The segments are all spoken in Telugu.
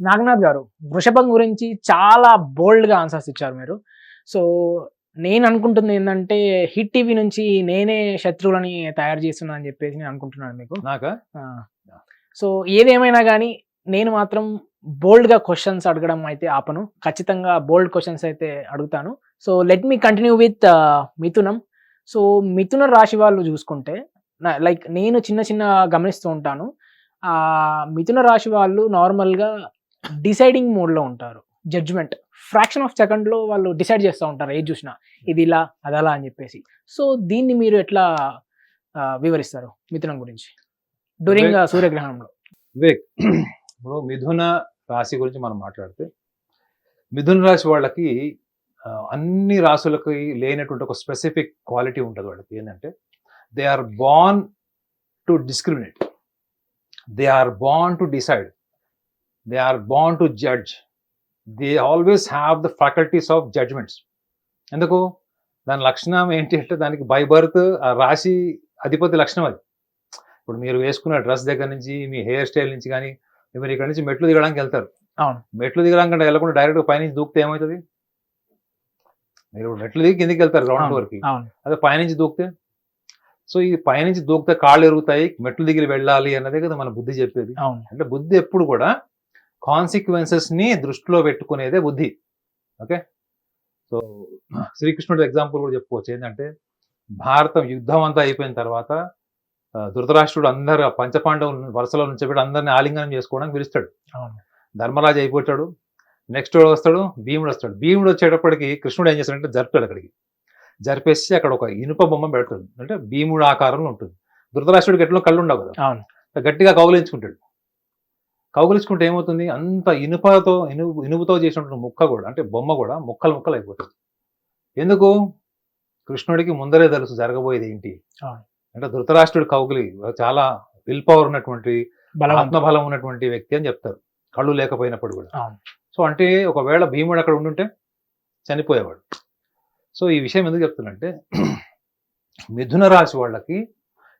నాగనాథ్ గారు, వృషభం గురించి చాలా బోల్డ్‌గా ఆన్సర్స్ ఇచ్చారు మీరు. సో, నేను అనుకుంటుంది ఏందంటే, హిట్ టీవీ నుంచి నేనే శత్రువులని తయారు చేస్తున్నా అని చెప్పేసి నేను అనుకుంటున్నాను మీకు. నాకా? ఆ! సో, ఏదేమైనా గానీ నేను మాత్రం బోల్డ్‌గా క్వెషన్స్ అడగడం అయితే ఆపను. ఖచ్చితంగా బోల్డ్ క్వెషన్స్ అయితే అడుగుతాను. So, let me continue with Mithunam. So, మిథున రాశి వాళ్ళు చూసుకుంటే లైక్ నేను చిన్నగా గమనిస్తూ ఉంటాను. మిథున రాశి వాళ్ళు నార్మల్‌గా డిసైడింగ్ మోడ్‌లో ఉంటారు. జడ్జ్‌మెంట్. ఫ్రాక్షన్ ఆఫ్ సెకండ్‌లో వాళ్ళు డిసైడ్ చేస్తా ఉంటారు ఏది చూసినా. ఇది ఇలా, అదలా అని చెప్పేసి. సో, దీన్ని మీరు ఎట్లా వివరిస్తారు మిథునం గురించి? డ్యూరింగ్ వివేక్ సూర్యగ్రహణంలో. వివేక్ ఇప్పుడు మిథున రాశి గురించి మనం మాట్లాడితే, మిథున రాశి వాళ్ళకి అన్ని రాశులకి లేనటువంటి ఒక స్పెసిఫిక్ క్వాలిటీ ఉంటుంది వాళ్ళకి. ఏంటంటే they are born to discriminate, they are born to decide, they are born to judge, they always have the faculties of judgements. ఎందుకు? దాని లక్షణం ఏంటి అంటే, దానికి బై బర్త్ ఆ రాశి అధిపతి లక్షణం అది. ఇప్పుడు మీరు వేసుకున్న డ్రెస్ దగ్గర నుంచి, మీ హెయిర్ స్టైల్ నుంచి కానీ, మీరు ఇక్కడ నుంచి మెట్లు దిగడానికి వెళ్తారు. అవును. మెట్లు దిగడానికి వెళ్ళకుండా డైరెక్ట్ పైనుంచి దూకితే ఏమవుతుంది? మీరు మెట్లు దిగి కిందికి వెళ్తారు గ్రౌండ్ అవును. ఫ్లోర్కి. అవును. అదే పైనుంచి దూకితే, సో ఈ పైనుంచి దూకితే కాళ్ళు ఎరుగుతాయి, మెట్లు దిగి వెళ్ళాలి అన్నదే కదా మన బుద్ధి చెప్పేది. అవును. అంటే బుద్ధి ఎప్పుడు కూడా కాన్సిక్వెన్సెస్ ని దృష్టిలో పెట్టుకునేదే బుద్ధి. ఓకే. సో శ్రీకృష్ణుడి ఎగ్జాంపుల్ కూడా చెప్పుకోవచ్చు. ఏంటంటే, భారతం యుద్ధం అంతా అయిపోయిన తర్వాత ధృతరాష్ట్రుడు అందరు పంచపాండవులు వరుసలో నుంచి పెట్టి అందరిని ఆలింగనం చేసుకోవడానికి పిలుస్తాడు. అవును. ధర్మరాజు అయిపోతాడు. నెక్స్ట్ వస్తాడు భీముడు వస్తాడు. భీముడు వచ్చేటప్పటికి కృష్ణుడు ఏం చేస్తాడంటే జరుపుతాడు. అక్కడికి జరిపేసి అక్కడ ఒక ఇనుప బొమ్మ పెడతాడు. అంటే భీముడు ఆకారంలో ఉంటుంది. ధృతరాష్ట్రుడికి ఎట్లో కళ్ళు ఉండవు కదా, అవును. గట్టిగా కౌగిలించుకుంటాడు. కౌగిలించుకుంటే ఏమవుతుంది? అంత ఇనుపుతో చేసినటువంటి ముక్క కూడా, అంటే బొమ్మ కూడా ముక్కలు ముక్కలు అయిపోతుంది. ఎందుకు? కృష్ణుడికి ముందరే తెలుసు జరగబోయేది ఏంటి. అవును. అంటే ధృతరాష్ట్రుడి కౌగిలి చాలా విల్ పవర్ ఉన్నటువంటి, బలవంతం. ఆత్మబలం ఉన్నటువంటి వ్యక్తి అని చెప్తారు, కళ్ళు లేకపోయినప్పుడు కూడా. అవును. సో అంటే ఒకవేళ భీముడు అక్కడ ఉండుంటే చనిపోయేవాడు. సో ఈ విషయం ఎందుకు చెప్తున్నంటే, మిథున రాశి వాళ్ళకి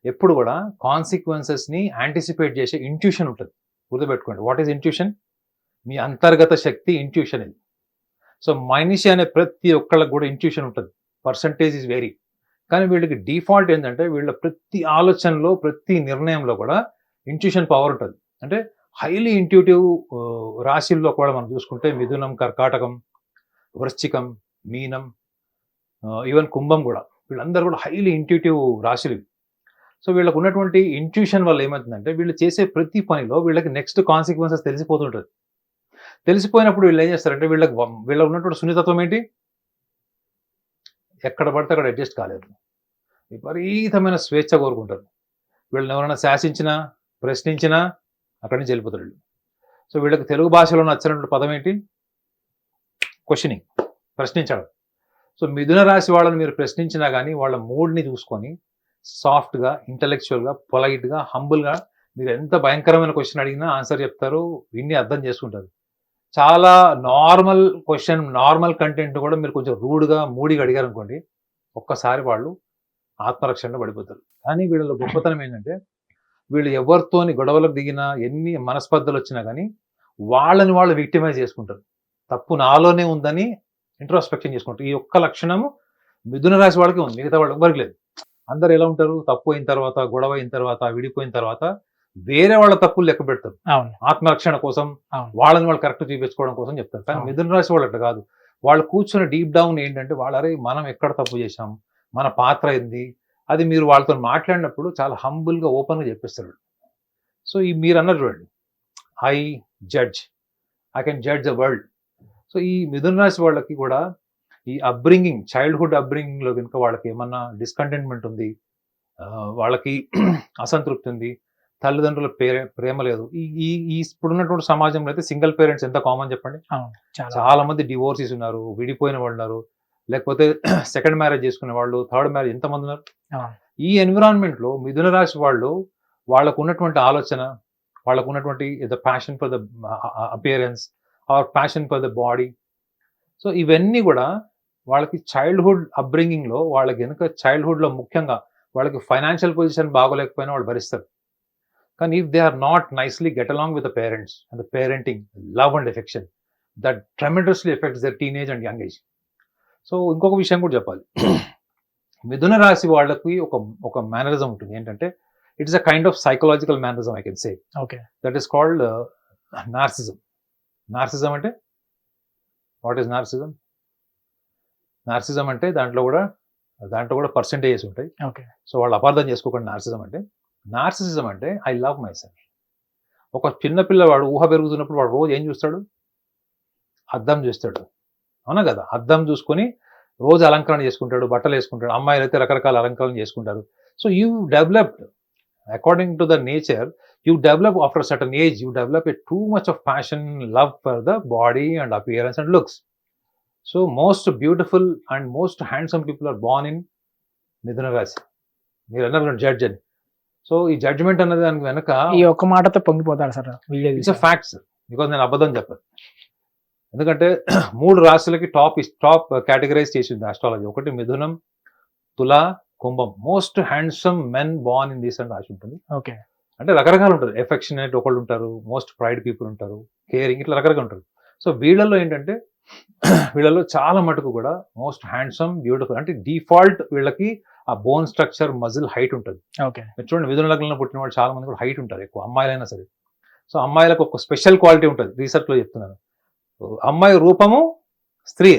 ఎప్పుడు కూడా కాన్సిక్వెన్సెస్ ని యాంటిసిపేట్ చేసే ఇంట్యూషన్ ఉంటుంది. గుర్తుపెట్టుకోండి. What is intuition? మీ అంతర్గత శక్తి ఇంట్యూషన్ ఇది. సో మనిషి అనే ప్రతి ఒక్కళ్ళకి కూడా ఇంట్యూషన్ ఉంటుంది. Percentage is very. కానీ వీళ్ళకి డిఫాల్ట్ ఏంటంటే, వీళ్ళ ప్రతి ఆలోచనలో, ప్రతి నిర్ణయంలో కూడా ఇంట్యూషన్ పవర్ ఉంటుంది. అంటే హైలీ ఇంట్యూటివ్ రాశిల్లో కూడా మనం చూసుకుంటే మిథునం, కర్కాటకం, వృశ్చికం, మీనం, ఈవెన్ కుంభం కూడా, వీళ్ళందరూ కూడా హైలీ ఇంట్యూటివ్ రాశులు. సో వీళ్ళకు ఉన్నటువంటి ఇంట్యూషన్ వల్ల ఏమవుతుందంటే, వీళ్ళు చేసే ప్రతి పనిలో వీళ్ళకి నెక్స్ట్ కాన్సిక్వెన్సెస్ తెలిసిపోతుంటుంది. తెలిసిపోయినప్పుడు వీళ్ళు ఏం చేస్తారంటే, వీళ్ళ ఉన్నటువంటి సున్నితత్వం ఏంటి? ఎక్కడ పడితే అక్కడ అడ్జస్ట్ కాలేదు. విపరీతమైన స్వేచ్ఛ కోరుకుంటారు. వీళ్ళని ఎవరైనా శాసించినా, ప్రశ్నించినా అక్కడి నుంచి వెళ్ళిపోతారు వీళ్ళు. సో వీళ్ళకి తెలుగు భాషలో నచ్చినటువంటి పదం ఏంటి? క్వశ్చనింగ్, ప్రశ్నించడం. సో మిథున రాశి వాళ్ళని మీరు ప్రశ్నించినా కానీ వాళ్ళ మూడ్ని చూసుకొని సాఫ్ట్గా, ఇంటలెక్చువల్గా, పొలైట్గా, హంబుల్గా మీరు ఎంత భయంకరమైన క్వశ్చన్ అడిగినా ఆన్సర్ చెప్తారు, విన్ని అర్థం చేసుకుంటారు. చాలా నార్మల్ క్వశ్చన్, నార్మల్ కంటెంట్ కూడా మీరు కొంచెం రూడ్గా, మూడిగా అడిగారు అనుకోండి, ఒక్కసారి వాళ్ళు ఆత్మరక్షణలో పడిపోతారు. కానీ వీళ్ళలో గొప్పతనం ఏంటంటే, వీళ్ళు ఎవరితోని గొడవలకు దిగినా, ఎన్ని మనస్పర్ధలు వచ్చినా కానీ వాళ్ళని వాళ్ళు విక్టిమైజ్ చేసుకుంటారు. తప్పు నాలోనే ఉందని ఇంట్రోస్పెక్షన్ చేసుకుంటారు. ఈ ఒక్క లక్షణము మిథున రాశి వాళ్ళకి ఉంది, మిగతా వాళ్ళకి ఎవరికి లేదు. అందరు ఎలా ఉంటారు? తప్పు అయిన తర్వాత, గొడవ అయిన తర్వాత, విడిపోయిన తర్వాత వేరే వాళ్ళ తప్పులు లెక్క పెడతారు. ఆత్మరక్షణ కోసం, వాళ్ళని వాళ్ళు కరెక్ట్ చూపించుకోవడం కోసం చెప్తారు. కానీ మిథున రాశి వాళ్ళు అట్లా కాదు. వాళ్ళు కూర్చున్న డీప్ డౌన్ ఏంటంటే, అరే మనం ఎక్కడ తప్పు చేశాం, మన పాత్ర ఏంది, అది మీరు వాళ్ళతో మాట్లాడినప్పుడు చాలా హంబుల్గా, ఓపెన్గా చెప్పిస్తారు. సో ఈ మీరు అన్నారు చూడండి, I judge, I can judge the world. So ఈ మిథున రాశి వాళ్ళకి కూడా ఈ అప్బ్రింగింగ్, చైల్డ్హుడ్ అప్బ్రింగింగ్ లో కనుక వాళ్ళకి ఏమన్నా డిస్కంటెంట్మెంట్ ఉంది, వాళ్ళకి అసంతృప్తి ఉంది, తల్లిదండ్రుల ప్రేమ లేదు. ఈ ఈ ఇప్పుడున్నటువంటి సమాజంలో అయితే సింగిల్ పేరెంట్స్ ఎంత కామన్ చెప్పండి. చాలా మంది డివోర్సెస్ ఉన్నారు, విడిపోయిన వాళ్ళు ఉన్నారు, లేకపోతే సెకండ్ మ్యారేజ్ చేసుకునే వాళ్ళు, థర్డ్ మ్యారేజ్, ఎంతమంది ఉన్నారు. ఈ ఎన్విరాన్మెంట్ లో మిథున రాశి వాళ్ళు, వాళ్ళకు ఉన్నటువంటి ఆలోచన, వాళ్ళకు ఉన్నటువంటి the passion for the appearance or passion for the body, so ఇవన్నీ కూడా వాళ్ళకి చైల్డ్హుడ్ అప్బ్రింగింగ్ లో, వాళ్ళకి కనుక చైల్డ్హుడ్ లో ముఖ్యంగా వాళ్ళకి ఫైనాన్షియల్ పొజిషన్ బాగోలేకపోయినా వాళ్ళు భరిస్తారు. కానీ if they are not nicely get along with the parents and the parenting love and affection that tremendously affects their teenage and young age. So ఇంకొక విషయం కూడా చెప్పాలి. మిథున రాశి వాళ్ళకి ఒక మేనరిజం ఉంటుంది ఏంటంటే it's a kind of psychological mannerism I can say. Okay. That is called narcissism. Narcissism అంటే వాట్ ఈస్ నార్సిజం? నార్సిజం అంటే దాంట్లో కూడా పర్సెంటేజెస్ ఉంటాయి. ఓకే. సో వాళ్ళు అపార్థం చేసుకోకుండా నార్సిసిజం అంటే ఐ లవ్ మై సెల్ఫ్. ఒక చిన్న పిల్లవాడు ఊహ పెరుగుతున్నప్పుడు వాడు రోజు ఏం చూస్తాడు? అద్దం చూస్తాడు, అవునా కదా? అద్దం చూసుకొని రోజు అలంకరణ చేసుకుంటాడు, బట్టలు వేసుకుంటాడు. అమ్మాయిలు అయితే రకరకాల అలంకరణ చేసుకుంటారు. So you developed according to the nature, you develop after a certain age, you develop a too much of passion, love for the body and appearance and looks. So most beautiful and most handsome people are born in Mithuna Rasi. మీరు అన్నారు జడ్జ్ అని. సో ఈ జడ్జ్మెంట్ అన్నది దానికి వెనక ఈ ఒక్క మాటతో పొంగిపోతారు sir video. It's a facts, because నేను అబద్ధం చెప్పను. ఎందుకంటే 3 రాశులకి టాప్ కేటగరైజ్ చేసింది ఆస్ట్రాలజీ. ఒకటి మిథునం, తుల, కుంభం. Most handsome men born in these అని రాసి ఉంటుంది. ఓకే. అంటే రకరకాలు ఉంటుంది. ఎఫెక్షనేట్ ఒకళ్ళు ఉంటారు, మోస్ట్ ప్రైడ్ పీపుల్ ఉంటారు, కేరింగ్, ఇట్లా రకరకాలు ఉంటారు. సో వీళ్ళల్లో ఏంటంటే వీళ్ళలో చాలా మటుకు కూడా మోస్ట్ హ్యాండ్సమ్, బ్యూటిఫుల్, అంటే డిఫాల్ట్ వీళ్ళకి ఆ బోన్ స్ట్రక్చర్, మజిల్ హైట్ ఉంటుంది. ఓకే. చూడండి, మిథున లగ్నంలో పుట్టిన వాళ్ళు చాలా మంది కూడా హైట్ ఉంటారు ఎక్కువ, అమ్మాయిలైనా సరే. సో అమ్మాయిలకు ఒక స్పెషల్ క్వాలిటీ ఉంటుంది, రీసెర్చ్లో చెప్తున్నాను. అమ్మాయి రూపము స్త్రీ,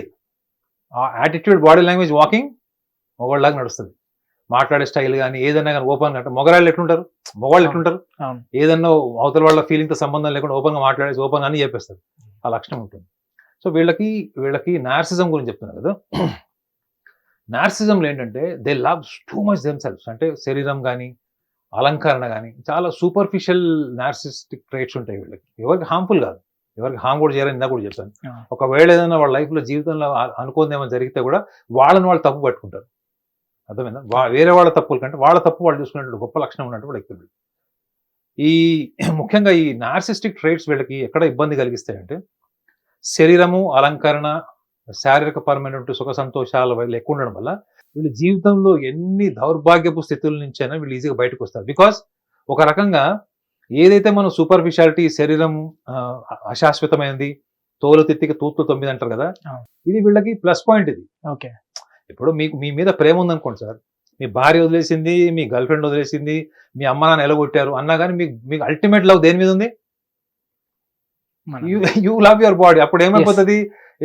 ఆ యాటిట్యూడ్, బాడీ లాంగ్వేజ్, వాకింగ్ మొగోళ్ళలాగా నడుస్తుంది. మాట్లాడే స్టైల్ కానీ ఏదైనా కానీ ఓపెన్ అంటే మగవాళ్ళు ఎట్లుంటారు, మగవాళ్ళు ఎట్లుంటారు, ఏదన్నా అవతల వాళ్ళ ఫీలింగ్తో సంబంధం లేకుండా ఓపెన్గా మాట్లాడేసి ఓపెన్ అని చెప్పేస్తారు. ఆ లక్షణం ఉంటుంది. సో వీళ్ళకి నార్సిజం గురించి చెప్తున్నారు కదా. నార్సిజంలో ఏంటంటే they love too much themselves. అంటే శరీరం కానీ అలంకరణ కానీ చాలా సూపర్ఫిషియల్ నార్సిస్టిక్ ట్రేట్స్ ఉంటాయి వీళ్ళకి. ఎవరికి హార్మ్ఫుల్ కాదు, ఎవరికి హార్మ్ కూడా చేయాలని ఇందా కూడా చెప్పాను. ఒకవేళ ఏదైనా వాళ్ళ లైఫ్లో జీవితంలో అనుకోని ఏమైనా జరిగితే కూడా వాళ్ళని వాళ్ళు తప్పు పట్టుకుంటారు. అర్థమైందా? వేరే వాళ్ళ తప్పుల కంటే వాళ్ళ తప్పు వాళ్ళు చూసుకున్నట్టు గొప్ప లక్షణం ఉన్నట్టు వ్యక్తులు. ఈ ముఖ్యంగా ఈ నార్సిస్టిక్ ట్రేట్స్ వీళ్ళకి ఎక్కడ ఇబ్బంది కలిగిస్తాయంటే శరీరము, అలంకరణ, శారీరక పరమైనటువంటి సుఖ సంతోషాల వీళ్ళు ఎక్కువ ఉండడం వల్ల వీళ్ళు జీవితంలో ఎన్ని దౌర్భాగ్యపు స్థితుల నుంచైనా వీళ్ళు ఈజీగా బయటకు వస్తారు. బికాస్ ఒక రకంగా ఏదైతే మనం సూపర్ఫిషియాలిటీ, శరీరం అశాశ్వతమైనది, తోలు తిత్తికి తూట్లు 9 అంటారు కదా, ఇది వీళ్ళకి ప్లస్ పాయింట్. ఇది ఓకే. ఇప్పుడు మీకు మీ మీద ప్రేమ ఉందనుకోండి సార్, మీ భార్య వదిలేసింది, మీ గర్ల్ ఫ్రెండ్ వదిలేసింది, మీ అమ్మ నాన్న ఎలగొట్టారు అన్నా కానీ మీకు అల్టిమేట్ లవ్ దేని మీద ఉంది? You love your body. అప్పుడు ఏమైపోతుంది?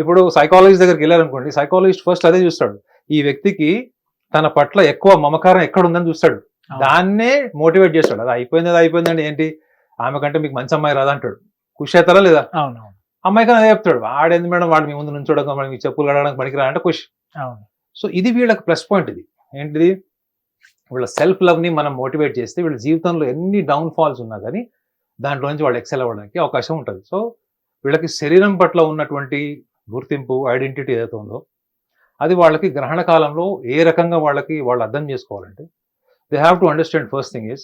ఇప్పుడు సైకాలజిస్ట్ దగ్గరికి వెళ్ళారనుకోండి, సైకాలజిస్ట్ ఫస్ట్ అదే చూస్తాడు, ఈ వ్యక్తికి తన పట్ల ఎక్కువ మమకారం ఎక్కడ ఉందని చూస్తాడు, దాన్నే మోటివేట్ చేస్తాడు. అది అయిపోయిందండి ఏంటి, ఆమె కంటే మీకు మంచి అమ్మాయి రాదంటాడు. ఖుషి అవుతారా లేదా? అమ్మాయి కానీ అదే చెప్తాడు, ఆడేంది మేడం వాడు మీ ముందు నుంచి చూడక మీ చెప్పులు కడగడానికి పనికిరా ఖుషి. సో ఇది వీళ్ళకి ప్లస్ పాయింట్. ఇది ఏంటిది? వీళ్ళ సెల్ఫ్ లవ్ని మనం మోటివేట్ చేస్తే వీళ్ళ జీవితంలో ఎన్ని డౌన్ ఫాల్స్ ఉన్నా కానీ దాంట్లో నుంచి వాళ్ళు ఎక్సెల్ అవ్వడానికి అవకాశం ఉంటుంది. సో వీళ్ళకి శరీరం పట్ల ఉన్నటువంటి గుర్తింపు, ఐడెంటిటీ ఏదైతే ఉందో అది వాళ్ళకి గ్రహణ కాలంలో ఏ రకంగా వాళ్ళు అర్థం చేసుకోవాలంటే they have to understand. First thing is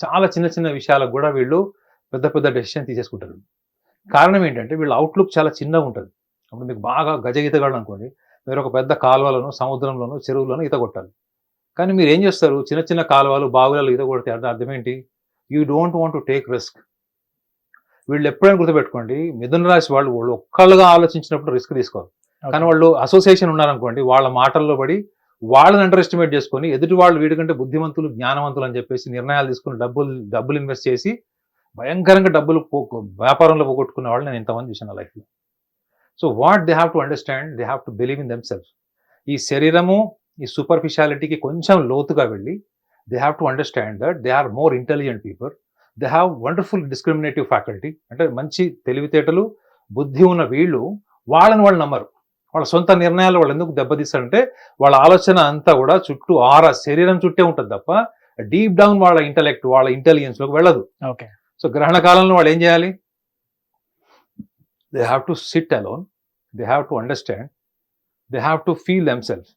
చాలా చిన్న విషయాలకు కూడా వీళ్ళు పెద్ద డెసిషన్ తీసేసుకుంటారు. కారణం ఏంటంటే వీళ్ళ అవుట్లుక్ చాలా చిన్నగా ఉంటుంది. అప్పుడు మీకు బాగా గజగీతగాడు అనుకోండి, మీరు ఒక పెద్ద కాలువలను, సముద్రంలోను, చెరువులను ఈత కొట్టాలి. కానీ మీరు ఏం చేస్తారు? చిన్న కాలువలు, బావులలో ఈత కొడితే అర్థం ఏంటి? You don't want to take risk. వీళ్ళు ఎప్పుడైనా గుర్తుపెట్టుకోండి, మిథున రాశి వాళ్ళు ఒక్కళ్ళుగా ఆలోచించినప్పుడు రిస్క్ తీసుకోవాలి. కానీ వాళ్ళు అసోసియేషన్ ఉన్నారనుకోండి, వాళ్ళ మాటల్లో పడి వాళ్ళని అండర్ ఎస్టిమేట్ చేసుకొని ఎదుటి వాళ్ళు వీడికంటే బుద్ధిమంతులు, జ్ఞానవంతులు అని చెప్పేసి నిర్ణయాలు తీసుకుని డబ్బులు ఇన్వెస్ట్ చేసి భయంకరంగా వ్యాపారంలో పోగొట్టుకున్న వాళ్ళు నేను ఇంతమంది చూసాను లైఫ్లో. So what they have to understand, they have to believe in themself. ఈ శరీరము, ఈ సూపర్ఫిషియాలిటీకి కొంచెం లోతుగా వెళ్ళి they have to understand that they are more intelligent people, they have wonderful discriminative faculty. అంటే మంచి తెలివితేటలు, బుద్ధి ఉన్న వీళ్ళు వాళ్ళని వాళ్ళు నమ్మరు. వాళ్ళ సొంత నిర్ణయాలు వాళ్ళు ఎందుకు దెబ్బతీస్తారంటే వాళ్ళ ఆలోచన అంతా కూడా చుట్టూ శరీరం చుట్టే ఉంటుంది తప్ప డీప్ డౌన్ వాళ్ళ ఇంటెలెక్ట్, వాళ్ళ ఇంటెలిజెన్స్లోకి వెళ్ళదు. ఓకే. సో గ్రహణ కాలంలో వాళ్ళు ఏం చేయాలి? They have to SIT alone, they have to understand, they have to feel themself.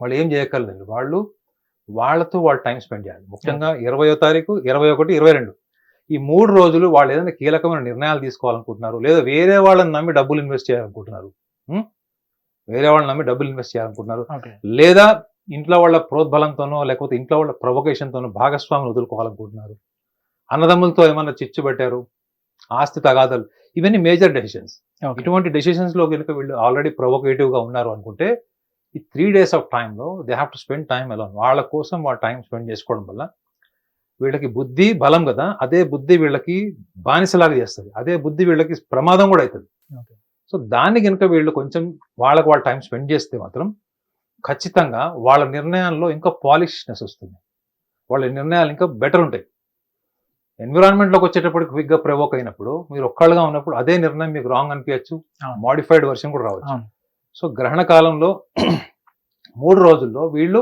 వాళ్ళు ఏం చేయక్కర్లేదు, వాళ్ళతో వాళ్ళు టైం స్పెండ్ చేయాలి. ముఖ్యంగా 20వ తారీఖు, 21, 22 ఈ 3 రోజులు వాళ్ళు ఏదైనా కీలకమైన నిర్ణయాలు తీసుకోవాలనుకుంటున్నారు, లేదా వేరే వాళ్ళని నమ్మి డబ్బులు ఇన్వెస్ట్ చేయాలనుకుంటున్నారు, లేదా ఇంట్లో వాళ్ళ ప్రోద్బలంతోనో లేకపోతే ఇంట్లో వాళ్ళ ప్రొవొకేషన్తోనో భాగస్వామిని వదులుకోవాలనుకుంటున్నారు, అన్నదమ్ములతో ఏమన్నా చిచ్చు పెట్టారు, ఆస్తి తగాదాలు, ఇవన్నీ మేజర్ డెసిషన్స్. ఇటువంటి డెసిషన్స్ లో కనుక వీళ్ళు ఆల్రెడీ ప్రొవొకేటివ్ గా ఉన్నారు అనుకుంటే ఈ 3 days ఆఫ్ టైంలో they have to spend time alone. వాళ్ళ కోసం వాళ్ళ టైం స్పెండ్ చేసుకోవడం వల్ల వీళ్ళకి బుద్ధి బలం కదా, అదే బుద్ధి వీళ్ళకి బానిసలాగా చేస్తుంది, అదే బుద్ధి వీళ్ళకి ప్రమాదం కూడా అవుతుంది. సో దాన్ని కనుక వీళ్ళు కొంచెం వాళ్ళకి వాళ్ళ టైం స్పెండ్ చేస్తే మాత్రం ఖచ్చితంగా వాళ్ళ నిర్ణయాల్లో ఇంకా పాలిష్నెస్ వస్తుంది, వాళ్ళ నిర్ణయాలు ఇంకా బెటర్ ఉంటాయి. ఎన్విరాన్మెంట్లోకి వచ్చేటప్పుడు క్విక్గా ప్రవోక్ అయినప్పుడు మీరు ఒక్కళ్ళుగా ఉన్నప్పుడు అదే నిర్ణయం మీకు రాంగ్ అనిపించచ్చు, మాడిఫైడ్ వర్షన్ కూడా రావచ్చు. సో గ్రహణ కాలంలో 3 రోజుల్లో వీళ్ళు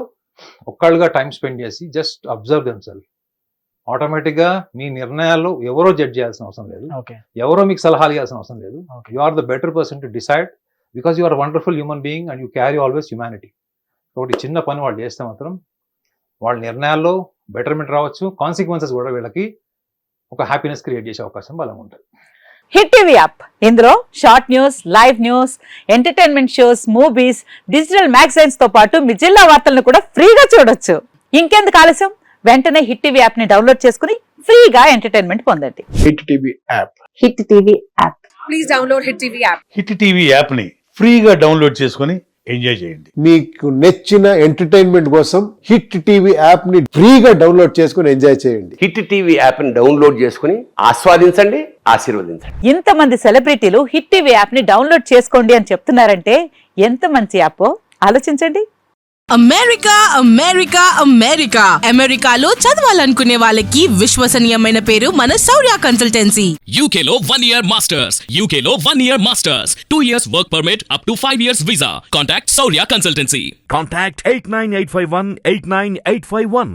ఒక్కళ్ళుగా టైం స్పెండ్ చేసి జస్ట్ అబ్జర్వ్ దెమ్సెల్ఫ్. ఆటోమేటిక్గా మీ నిర్ణయాల్లో ఎవరో జడ్జ్ చేయాల్సిన అవసరం లేదు, ఎవరో మీకు సలహాలు ఇవ్వాల్సిన అవసరం లేదు. You are the better person to decide because you are wonderful human being and you carry always humanity. ఒకటి చిన్న పని వాళ్ళు చేస్తే మాత్రం వాళ్ళ నిర్ణయాల్లో బెటర్మెంట్ రావచ్చు, కాన్సిక్వెన్సెస్ కూడా వీళ్ళకి ఒక హ్యాపీనెస్ క్రియేట్ చేసే అవకాశం బలంగా ఉంటుంది. హిట్ టీవీ యాప్, ఇందులో short news, live news, entertainment shows, movies, digital magazines తో పాటు మీ జిల్లా వార్తలను కూడా ఫ్రీగా చూడొచ్చు. ఇంకెందుకు ఆలస్యం, వెంటనే హిట్ టీవీ యాప్ ని డౌన్లోడ్ చేసుకుని ఫ్రీగా ఎంటర్టైన్మెంట్ పొందండి. Hit TV app. Hit TV app. Please download Hit TV app. Hit TV app ని ఫ్రీగా డౌన్లోడ్ చేసుకొని ఎంజాయ్ చేయండి. మీకు నచ్చిన ఎంటర్టైన్మెంట్ కోసం హిట్ టీవీ యాప్ ని ఫ్రీగా డౌన్లోడ్ చేసుకుని ఎంజాయ్ చేయండి. హిట్ టీవీ యాప్ ని డౌన్లోడ్ చేసుకుని ఆస్వాదించండి, ఆశీర్వదించండి. ఇంతమంది సెలబ్రిటీలు హిట్ టీవీ యాప్ ని డౌన్లోడ్ చేసుకోండి అని చెప్తున్నారంటే ఎంత మంచి యాప్ ఆలోచించండి. అమెరికా అమెరికా అమెరికా అమెరికాలో చదవాలనుకునే వాళ్ళకి విశ్వసనీయమైన పేరు మన శౌర్య కన్సల్టెన్సీ. UK లో 1 year masters. UK లో 1 year masters. 2 years work permit up to 5 years visa. Contact Saurya Consultancy. Contact 89851 89851.